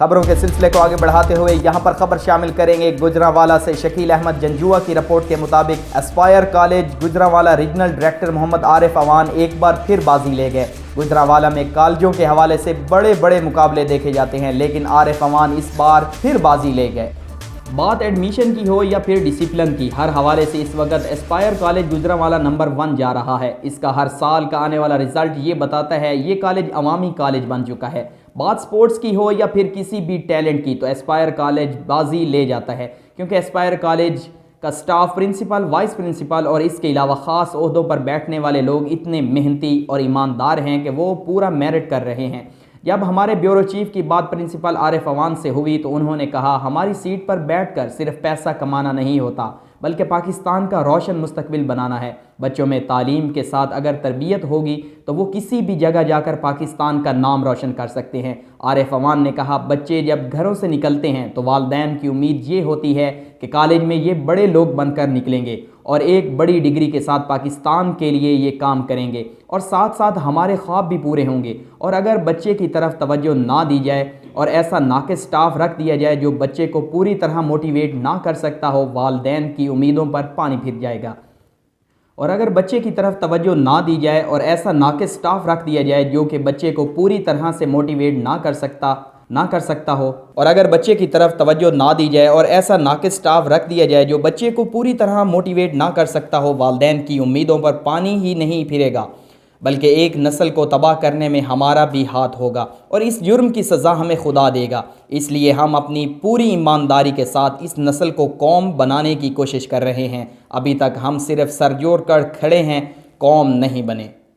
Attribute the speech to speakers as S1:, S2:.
S1: खबरों के सिलसिले को आगे बढ़ाते हुए यहाँ पर खबर शामिल करेंगे। गुजरांवाला से शकील अहमद जंजुआ की रिपोर्ट के मुताबिक Aspire College Gujranwala regional director Mohammad Arif Awan एक बार फिर बाजी ले गए। गुजरांवाला में कॉलेजों के हवाले से बड़े बड़े मुकाबले देखे जाते हैं, लेकिन आरिफ अवान इस बार फिर बाजी ले गए। बात एडमिशन की हो या फिर डिसिप्लिन की, हर हवाले से इस वक्त एस्पायर कॉलेज गुजरांवाला नंबर 1 जा रहा है। इसका हर साल का आने वाला रिजल्ट ये बताता है ये कॉलेज अवामी कॉलेज बन चुका है। बात स्पोर्ट्स की हो या फिर किसी भी टैलेंट की, तो एस्पायर कॉलेज बाजी ले जाता है, क्योंकि एस्पायर कॉलेज का स्टाफ, प्रिंसिपल, वाइस प्रिंसिपल और इसके अलावा ख़ास ओहदों पर बैठने वाले लोग इतने मेहनती और ईमानदार हैं कि वो पूरा मेरिट कर रहे हैं। जब हमारे ब्यूरो चीफ की बात प्रिंसिपल आरिफ अवान से हुई तो उन्होंने कहा, हमारी सीट पर बैठकर सिर्फ पैसा कमाना नहीं होता, बल्कि पाकिस्तान का रोशन मुस्तकबिल बनाना है। बच्चों में तालीम के साथ अगर तरबियत होगी तो वो किसी भी जगह जाकर पाकिस्तान का नाम रोशन कर सकते हैं। आरिफ अवान ने कहा, बच्चे जब घरों से निकलते हैं तो वालिदैन की उम्मीद ये होती है कि कॉलेज में ये बड़े लोग बनकर निकलेंगे और एक बड़ी डिग्री के साथ पाकिस्तान के लिए ये काम करेंगे और साथ साथ हमारे ख्वाब भी पूरे होंगे। और अगर बच्चे की तरफ तवज्जो ना दी जाए और ऐसा नाक़िस स्टाफ रख दिया जाए जो बच्चे को पूरी तरह मोटिवेट ना कर सकता हो, वालिदैन की उम्मीदों पर पानी फिर जाएगा। और अगर बच्चे की तरफ तवज्जो ना दी जाए और ऐसा नाक़िस स्टाफ रख दिया जाए जो कि बच्चे को पूरी तरह से मोटिवेट ना कर सकता हो, और अगर बच्चे की तरफ तवज्जो ना दी जाए और ऐसा नाक़िस स्टाफ रख दिया जाए जो बच्चे को पूरी तरह मोटिवेट ना कर सकता हो, वालिदैन की उम्मीदों पर पानी ही नहीं फिरेगा, बल्कि एक नस्ल को तबाह करने में हमारा भी हाथ होगा और इस जुर्म की सज़ा हमें खुदा देगा। इसलिए हम अपनी पूरी ईमानदारी के साथ इस नस्ल को कौम बनाने की कोशिश कर रहे हैं। अभी तक हम सिर्फ सर जोड़ कर खड़े हैं, कौम नहीं बने।